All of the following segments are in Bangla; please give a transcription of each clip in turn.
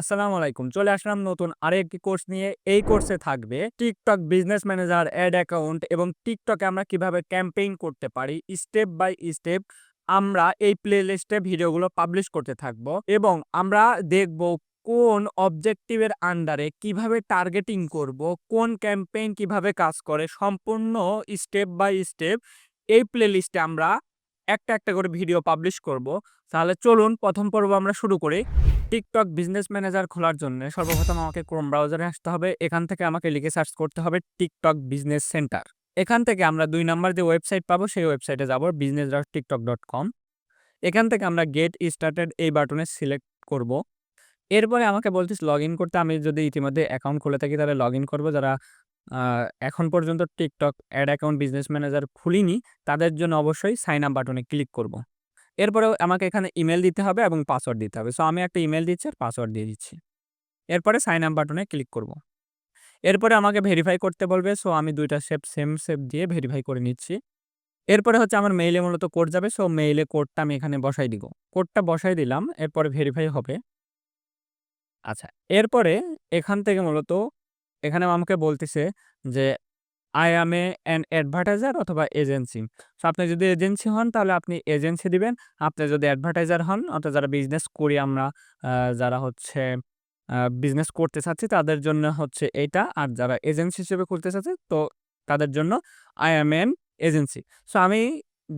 আসসালামু আলাইকুম। চলে আসলাম নতুন আরেকটি কোর্স নিয়ে। এই কোর্সে থাকবে TikTok business manager, ad account এবং TikTok এ আমরা কিভাবে ক্যাম্পেইন করতে পারি। স্টেপ বাই স্টেপ আমরা এই প্লেলিস্টে ভিডিওগুলো পাবলিশ করতে থাকবো এবং আমরা দেখব কোন অবজেক্টিভ এর আন্ডারে কিভাবে টার্গেটিং করব, কোন ক্যাম্পেইন কিভাবে কাজ করে সম্পূর্ণ স্টেপ বাই স্টেপ এই প্লেলিস্টে আমরা একটা করে ভিডিও পাবলিশ করব। তাহলে চলুন ১ম পর্ব আমরা শুরু করি। TikTok বিজনেস ম্যানেজার খোলার জন্য সর্বপ্রথম আমাকে Chrome ব্রাউজারে আসতে হবে। এখান থেকে আমাকে লিখে সার্চ করতে হবে TikTok বিজনেস সেন্টার। এখান থেকে আমরা ২ নাম্বার যে ওয়েবসাইট পাবো সেই ওয়েবসাইটে যাব business.tiktok.com। এখান থেকে আমরা গেট স্টার্টেড এই বাটনে সিলেক্ট করব। এরপরে আমাকে বলতেছে লগইন করতে। আমি যদি ইতিমধ্যে অ্যাকাউন্ট খুলে থাকি তাহলে লগইন করব। যারা আ এখন পর্যন্ত TikTok ad account business manager খুলিনি তাদের জন্য অবশ্যই সাইন আপ বাটনে ক্লিক করব। এরপরেও আমাকে এখানে ইমেইল দিতে হবে এবং পাসওয়ার্ড দিতে হবে। সো আমি একটা ইমেইল দিচ্ছি আর পাসওয়ার্ড দিয়ে দিচ্ছি। এরপরে সাইন আপ বাটনে ক্লিক করব। এরপরে আমাকে ভেরিফাই করতে বলবে। সো আমি ২ টা সেম স্টেপ দিয়ে ভেরিফাই করে নিচ্ছি। এরপরে হচ্ছে আমার মেইলে মূলত কোড যাবে। সো মেইলে কোডটা আমি এখানে বসাই দিব। কোডটা বসাই দিলাম। এরপরে ভেরিফাই হবে। আচ্ছা, এরপরে এখান থেকে মূলত এখানে আমাকে বলতেছে যে I am an advertiser অথবা এজেন্সি। সো আপনি যদি এজেন্সি হন তাহলে আপনি এজেন্সি দিবেন। আপনি যদি অ্যাডভার্টাইজার হন অর্থাৎ যারা বিজনেস করি আমরা, আ যারা হচ্ছে বিজনেস করতে চাচ্ছি তাদের জন্য হচ্ছে এইটা। আর যারা এজেন্সি হিসেবে খুলতে চাচ্ছে তো তাদের জন্য I am an agency. So আমি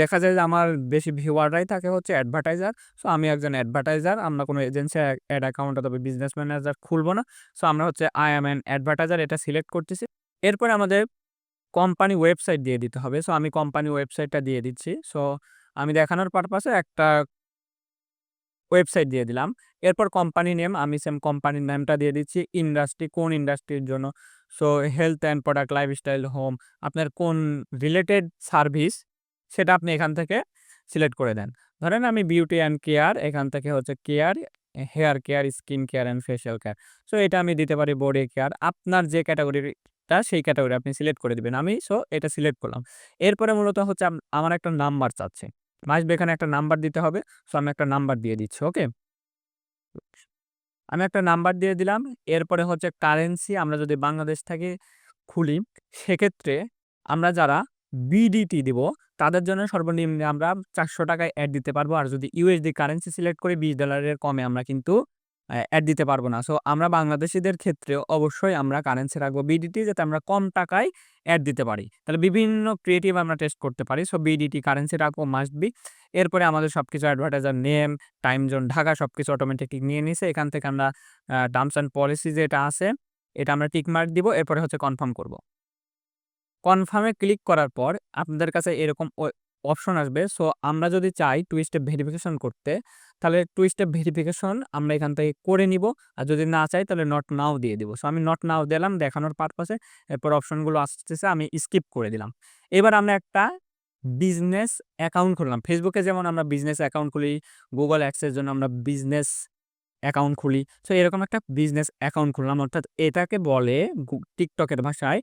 দেখা যায় যে আমার বেশি ভিউয়াররাই থাকে হচ্ছে অ্যাডভার্টাইজার। সো আমি একজন অ্যাডভার্টাইজার। আমরা কোনো এজেন্সি অ্যাড অ্যাকাউন্ট অথবা বিজনেস ম্যানেজার খুলব না। সো আমরা হচ্ছে I am an অ্যাডভার্টাইজার এটা সিলেক্ট করতেছি। এরপরে আমাদের কোম্পানি ওয়েবসাইট দিয়ে দিতে হবে। সো আমি কোম্পানি ওয়েবসাইটটা দিয়ে দিচ্ছি। সো আমি দেখানোর পারপাসে একটা ওয়েবসাইট দিয়ে দিলাম। এরপর কোম্পানি নেম আমি সেম কোম্পানির নামটা দিয়ে দিচ্ছি। ইন্ডাস্ট্রি কোন ইন্ডাস্ট্রির জন্য। So health and product, lifestyle, home আপনার কোন রিলেটেড সার্ভিস সেটা আপনি এখান থেকে সিলেক্ট করে দেন। ধরেন আমি বিউটি অ্যান্ড কেয়ার এখান থেকে হচ্ছে care, hair care, skin care and facial care. So এটা আমি দিতে পারি বডি কেয়ার। আপনার যে ক্যাটেগরিটা সেই ক্যাটেগরি আপনি সিলেক্ট করে দিবেন। আমি সো এটা সিলেক্ট করলাম। এরপরে মূলত হচ্ছে আমার একটা নাম্বার চাচ্ছে। মাসবে এখানে একটা নাম্বার দিতে হবে। সো আমি একটা নাম্বার দিয়ে দিচ্ছি। ওকে? আমি একটা নাম্বার দিয়ে দিলাম। এরপরে হচ্ছে কারেন্সি আমরা যদি বাংলাদেশ থেকে খুলি, সেক্ষেত্রে আমরা যারা বিডিটি দিব তাদের জন্য সর্বনিম্ন আমরা ৳৪০০ অ্যাড দিতে পারবো। আর যদি ইউএসডি কারেন্সি সিলেক্ট করি $20 কমে আমরা কিন্তু অ্যাড দিতে পারবো না। সো আমরা বাংলাদেশীদের ক্ষেত্রে অবশ্যই আমরা কারেন্সি রাখবো বিডিটি যাতে আমরা কম টাকায় অ্যাড দিতে পারি। তাহলে বিভিন্ন ক্রিয়েটিভ আমরা টেস্ট করতে পারি। সো বিডিটি কারেন্সি রাখবো মাস্ট বি। এরপরে আমাদের সবকিছু advertiser name, time zone Dhaka সবকিছু অটোমেটিক নিয়ে নিছে। এখান থেকে আমরা টার্মস অ্যান্ড পলিসি যেটা আছে এটা আমরা টিক মার্ক দিব। এরপরে হচ্ছে কনফার্ম করব। কনফার্ম এ ক্লিক করার পর আপনাদের কাছে এরকম অপশন আসবে। সো আমরা যদি চাই টু স্টেপ ভেরিফিকেশন করতে, তাহলে টু স্টেপ ভেরিফিকেশন আমরা এখান থেকে করে নিব। আর যদি না চাই তাহলে নট নাও দিয়ে দিব। সো আমি নট নাও দিলাম দেখানোর পারপাসে। এরপর অপশনগুলো আসতেছে আমি স্কিপ করে দিলাম। এবার আমরা একটা বিজনেস অ্যাকাউন্ট খুললাম। Facebook এ যেমন আমরা বিজনেস অ্যাকাউন্ট খুলি, Google Ads এর জন্য আমরা বিজনেস অ্যাকাউন্ট খুলি। সো এরকম একটা বিজনেস অ্যাকাউন্ট খুললাম। অর্থাৎ এটাকে বলে TikTok এর ভাষায়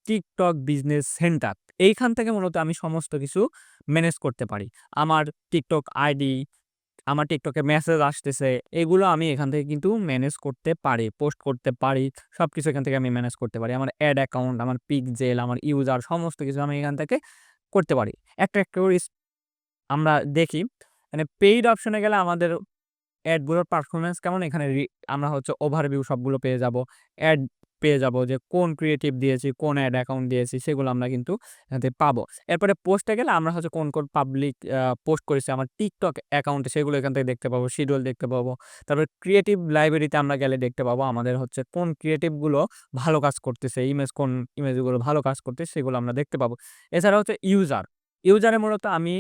TikTok বিজনেস সেন্টার। এইখান থেকে মূলত আমি সমস্ত কিছু ম্যানেজ করতে পারি। আমার TikTok আইডি, আমার TikTok এ মেসেজ আসতেছে, এগুলো আমি এখান থেকে কিন্তু ম্যানেজ করতে পারি, পোস্ট করতে পারি। সবকিছু এখান থেকে আমি ম্যানেজ করতে পারি। আমার অ্যাড অ্যাকাউন্ট, আমার পিক্সেল, আমার ইউজার সমস্ত কিছু আমি এখান থেকে করতে পারি। একটা করে আমরা দেখি মানে পেইড অপশন এ গেলে আমাদের অ্যাডগুলোর পারফরম্যান্স কেমন এখানে আমরা হচ্ছে ওভারভিউ সবগুলো পেয়ে যাবো। অ্যাড পেয়ে যাবো যে কোন ক্রিয়েটিভ দিয়েছি, কোন অ্যাড অ্যাকাউন্ট দিয়েছি সেগুলো আমরা কিন্তু এখান থেকে পাবো। এরপরে পোস্টে গেলে আমরা হচ্ছে কোন পাবলিক পোস্ট করেছি আমার TikTok অ্যাকাউন্টে সেগুলো এখান থেকে দেখতে পাবো, শিডিউল দেখতে পাবো। তারপরে ক্রিয়েটিভ লাইব্রেরিতে আমরা গেলে দেখতে পাবো আমাদের হচ্ছে কোন ক্রিয়েটিভ গুলো ভালো কাজ করতেছে, কোন ইমেজগুলো ভালো কাজ করতেছে সেগুলো আমরা দেখতে পাবো। এছাড়া হচ্ছে ইউজারে মূলত আমি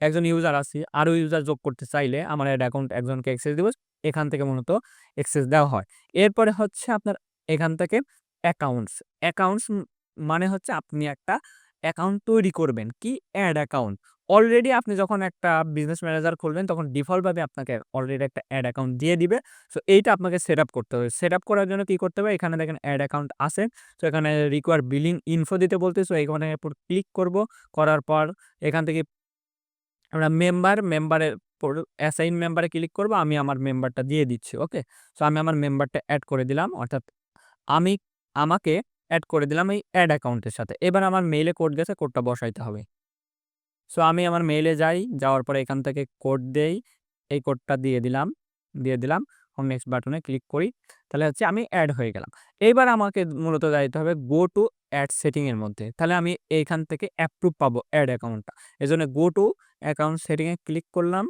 একজন ইউজার আছি। আরো ইউজার যোগ করতে চাইলে আমার এড অ্যাকাউন্ট একজনকে অ্যাক্সেস দিব। এখান থেকে মূলত অ্যাক্সেস দেওয়া হয়। এরপরে হচ্ছে আপনার এখান থেকে অ্যাকাউন্টস। অ্যাকাউন্টস মানে হচ্ছে আপনি একটা অ্যাকাউন্ট তৈরি করবেন। কি? Add account. অলরেডি আপনি যখন একটা বিজনেস ম্যানেজার খুলবেন তখন ডিফল্ট ভাবে আপনাকে অলরেডি একটা এড অ্যাকাউন্ট দিয়ে দিবে। সো এইটা আপনাকে সেটআপ করতে হবে। সেটআপ করার জন্য কি করতে হবে? এখানে দেখেন এড অ্যাকাউন্ট আছে। সো এখানে রিকোয়ার বিলিং ইনফো দিতে বলতেছে। সো এখানের উপর ক্লিক করব। করার পর এখান থেকে আমরা মেম্বারের তারপর অ্যাসাইন মেম্বারে ক্লিক করব, আমি আমার মেম্বারটা দিয়ে দিচ্ছি। ওকে? সো আমি আমার মেম্বারটা এড করে দিলাম। অর্থাৎ আমি আমাকে এড করে দিলাম এই এড অ্যাকাউন্টের সাথে। এবার আমার মেইলে কোড গেছে, কোডটা বসাইতে হবে। সো আমি আমার মেইলে যাই, যাওয়ার পরে এখান থেকে কোড দেই। এই কোডটা দিয়ে দিলাম। হোম নেক্সট বাটনে ক্লিক করি। তাহলে হচ্ছে আমি এড হয়ে গেলাম। এইবার আমাকে মূলত যাইতে হবে গো টু এড সেটিং এর মধ্যে। তাহলে আমি এইখান থেকে অ্যাপ্রুভ পাবো এড অ্যাকাউন্টটা। এজন্য go to account setting A click করলাম।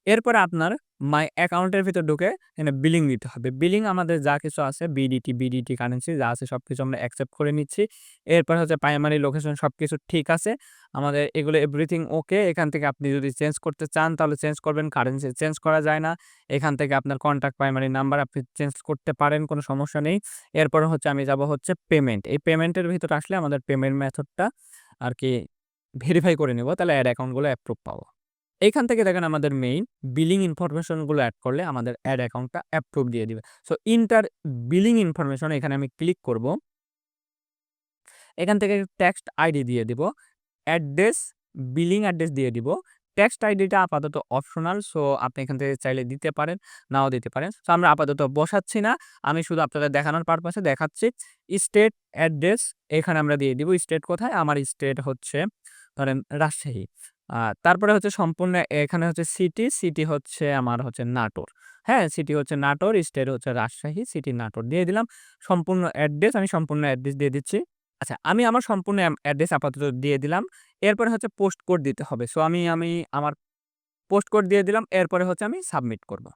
এরপরে আপনার মাই অ্যাকাউন্টের ভিতর ঢুকে এখানে বিলিং দিতে হবে। বিলিং আমাদের যা কিছু আছে বিডিটি কারেন্সি যা আছে সবকিছু আমরা অ্যাকসেপ্ট করে নিচ্ছি। এরপর হচ্ছে প্রাইমারি লোকেশন সবকিছু ঠিক আছে। আমাদের এগুলো এভরিথিং ওকে। এখান থেকে আপনি যদি চেঞ্জ করতে চান তাহলে চেঞ্জ করবেন। কারেন্সি চেঞ্জ করা যায় না। এখান থেকে আপনার কন্টাক্ট প্রাইমারি নাম্বার আপনি চেঞ্জ করতে পারেন, কোনো সমস্যা নেই। এরপরে হচ্ছে আমি যাব হচ্ছে পেমেন্ট। এই পেমেন্টের ভিতরে আসলে আমাদের পেমেন্ট মেথডটা আরকি ভেরিফাই করে নিব। তাহলে এড অ্যাকাউন্টগুলো অ্যাপ্রুভ পাবো। এইখান থেকে দেখেন আমাদের মেইন বিলিং ইনফরমেশনগুলো এড করলে আমাদের এড অ্যাকাউন্টটা অ্যাপ্রুভ দিয়ে দিবে। সো ইন্টার বিলিং ইনফরমেশন এখানে আমি ক্লিক করব। এখান থেকে টেক্সট আইডি দিয়ে দিব। অ্যাড্রেস, বিলিং অ্যাড্রেস দিয়ে দিব। টেক্সট আইডিটা আপাতত অপশনাল। সো আপনি এখান থেকে চাইলে দিতে পারেন, নাও দিতে পারেন। সো আমরা আপাতত বসাচ্ছি না। আমি শুধু আপনাদের দেখানোর পারপাসে দেখাচ্ছি। স্টেট অ্যাড্রেস এখানে আমরা দিয়ে দিব। স্টেট কোথায়? আমার স্টেট হচ্ছে ধরেন রাজশাহী। তারপরে হচ্ছে সম্পূর্ণ এখানে হচ্ছে সিটি হচ্ছে আমার হচ্ছে নাটোর। হ্যাঁ? সিটি হচ্ছে নাটোর, স্টেট হচ্ছে রাজশাহী, সিটি নাটোর দিয়ে দিলাম। সম্পূর্ণ অ্যাড্রেস আমি সম্পূর্ণ অ্যাড্রেস দিয়ে দিচ্ছি। আচ্ছা, আমি আমার সম্পূর্ণ অ্যাড্রেস আপাতত দিয়ে দিলাম। এরপরে হচ্ছে পোস্ট কোড দিতে হবে। সো আমি আমার পোস্ট কোড দিয়ে দিলাম। এরপরে হচ্ছে আমি সাবমিট করব।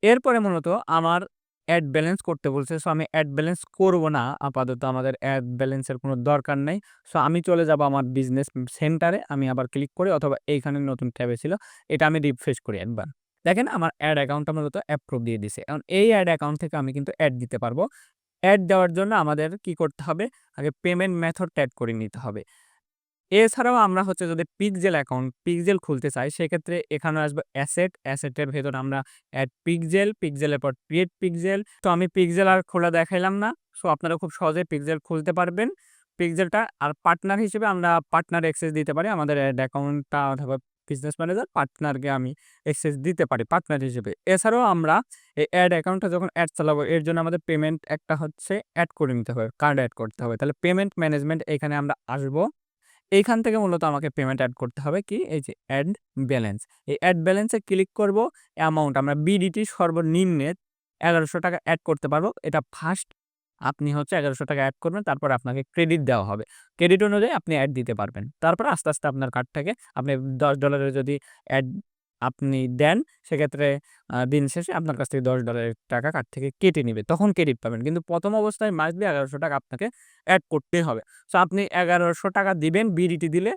এরপরে মূলত আমার এড ব্যালেন্স করতে বলছে। সো আমি এড ব্যালেন্স করব না। আপাতত আমাদের এড ব্যালেন্সের কোনো দরকার নাই। সো আমি চলে যাব আমার বিজনেস সেন্টারে। আমি আবার ক্লিক করি অথবা এইখানে নতুন ট্যাবে ছিল। এটা আমি রিফ্রেশ করি একবার। দেখেন আমার এড অ্যাকাউন্টটা মূলত অ্যাপ্রুভ দিয়ে দিছে। এখন এই এড অ্যাকাউন্ট থেকে আমি কিন্তু এড দিতে পারবো। এড দেওয়ার জন্য আমাদের কি করতে হবে? আগে পেমেন্ট মেথডটা এড করে নিতে হবে। এছাড়াও আমরা হচ্ছে যদি পিক্সেল খুলতে চাই সেক্ষেত্রে এখানে আসবে অ্যাসেটের ভেতর আমরা এড পিক্সেলের পর ক্রিয়েট পিক্সেল। তো আমি পিক্সেল আর খোলা দেখাইলাম না। সো আপনারা খুব সহজে পিক্সেল খুলতে পারবেন। পিক্সেলটা আর পার্টনার হিসেবে আমরা পার্টনার অ্যাক্সেস দিতে পারি। আমাদের এড অ্যাকাউন্টটা অথবা বিজনেস ম্যানেজার পার্টনারকে আমি অ্যাক্সেস দিতে পারি পার্টনার হিসেবে। এছাড়াও আমরা এই এড অ্যাকাউন্টটা যখন এড চালাবো এর জন্য আমাদের পেমেন্ট একটা হচ্ছে এড করে নিতে হবে, কার্ড এড করতে হবে। তাহলে পেমেন্ট ম্যানেজমেন্ট এখানে আমরা আসবো। এইখান থেকে মূলত আমাকে পেমেন্ট এড করতে হবে কি? এই যে এড ব্যালেন্স। এই এড ব্যালেন্সে ক্লিক করব। অ্যামাউন্ট আমরা বিডিটি সর্বনিম্নে ৳১১০০ এড করতে পারবো। এটা ফার্স্ট আপনি হচ্ছে ৳১১০০ এড করবেন। তারপর আপনাকে ক্রেডিট দেওয়া হবে। ক্রেডিট অনুযায়ী আপনি এড দিতে পারবেন। তারপর আস্তে, আস্তে আপনার কার্ড থেকে আপনি $10 এর যদি এড আপনি দেন সেক্ষেত্রে দিন শেষে আপনার কাছ থেকে $10 টাকা কার্ড থেকে কেটে নিবে। তখন ক্রেডিট পাবেন। কিন্তু ১ম অবস্থায় মান্থলি ৳১১০০ আপনাকে এড করতেই হবে। সো আপনি ৳১১০০ দিবেন বিডিটি দিলে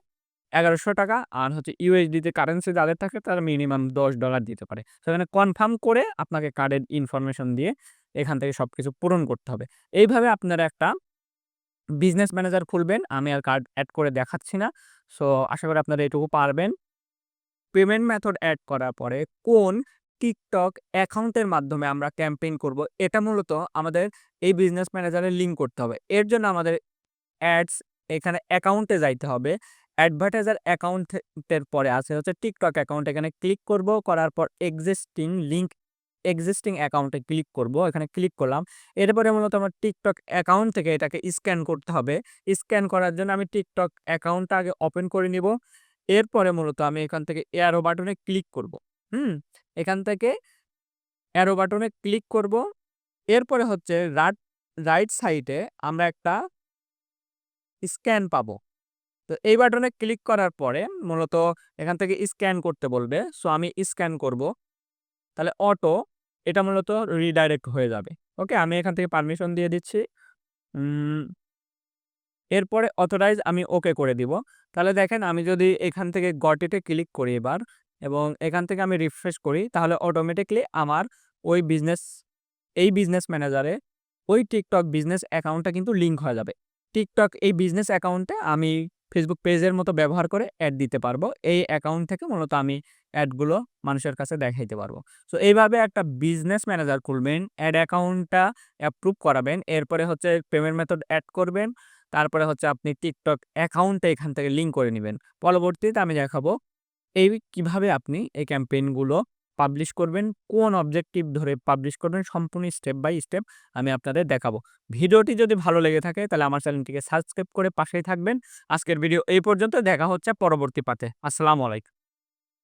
৳১১০০ আর হচ্ছে ইউএসডিতে কারেন্সি যাদের থাকে তারা মিনিমাম $10 দিতে পারে। সেখানে কনফার্ম করে আপনাকে কার্ডের ইনফরমেশন দিয়ে এখান থেকে সবকিছু পূরণ করতে হবে। এইভাবে আপনারা একটা বিজনেস ম্যানেজার খুলবেন। আমি আর কার্ড এড করে দেখাচ্ছি না। সো আশা করি আপনারা এটুকু পারবেন। পেমেন্ট মেথড এড করার পরে কোন TikTok অ্যাকাউন্টের মাধ্যমে আমরা ক্যাম্পেইন করব এটা মূলত আমাদের এই বিজনেস ম্যানেজারে লিঙ্ক করতে হবে। এর জন্য আমাদের অ্যাডস এখানে অ্যাকাউন্টে যাইতে হবে। অ্যাডভার্টাইজার অ্যাকাউন্টের পরে আছে হচ্ছে TikTok অ্যাকাউন্ট। এখানে ক্লিক করব। করার পর এক্সিস্টিং অ্যাকাউন্টে ক্লিক করব। এখানে ক্লিক করলাম। এরপরে মূলত আমার TikTok অ্যাকাউন্ট থেকে এটাকে স্ক্যান করতে হবে। স্ক্যান করার জন্য আমি TikTok অ্যাকাউন্টটা আগে ওপেন করে নিব। এরপরে মূলত আমি এখান থেকে অ্যারো বাটনে ক্লিক করব। হুম? এখান থেকে অ্যারো বাটনে ক্লিক করব। এরপরে হচ্ছে রাইট সাইডে আমরা একটা স্ক্যান পাবো। তো এই বাটনে ক্লিক করার পরে মূলত এখান থেকে স্ক্যান করতে বলবে। সো আমি স্ক্যান করব। তাহলে এটা মূলত রিডাইরেক্ট হয়ে যাবে। ওকে? আমি এখান থেকে পারমিশন দিয়ে দিচ্ছি। উম এরপরে অথরাইজ আমি ওকে করে দিব। তাহলে দেখেন আমি যদি এখান থেকে গট ইট এ ক্লিক করি এবার এবং এখান থেকে আমি রিফ্রেশ করি তাহলে অটোমেটিক্যালি আমার ওই এই বিজনেস ম্যানেজারে ওই TikTok বিজনেস অ্যাকাউন্টটা কিন্তু লিঙ্ক হয়ে যাবে। TikTok এই বিজনেস অ্যাকাউন্টে আমি Facebook পেজের মতো ব্যবহার করে অ্যাড দিতে পারবো। এই অ্যাকাউন্ট থেকে মূলত আমি অ্যাডগুলো মানুষের কাছে দেখাইতে পারবো। সো এইভাবে একটা বিজনেস ম্যানেজার খুলবেন, অ্যাড অ্যাকাউন্টটা অ্যাপ্রুভ করাবেন। এরপরে হচ্ছে পেমেন্ট মেথড এড করবেন। তারপরে হচ্ছে আপনি TikTok অ্যাকাউন্টটা এখান থেকে লিঙ্ক করে নিবেন। পরবর্তীতে আমি দেখাবো এই কিভাবে আপনি এই ক্যাম্পেইনগুলো পাবলিশ করবেন, কোন অবজেক্টিভ ধরে পাবলিশ করবেন সম্পূর্ণ স্টেপ বাই স্টেপ আমি আপনাদের দেখাবো। ভিডিওটি যদি ভালো লেগে থাকে তাহলে আমার চ্যানেলটিকে সাবস্ক্রাইব করে পাশেই থাকবেন। আজকের ভিডিও এই পর্যন্ত, দেখা হচ্ছে পরবর্তী পার্টে। আসসালামু আলাইকুম।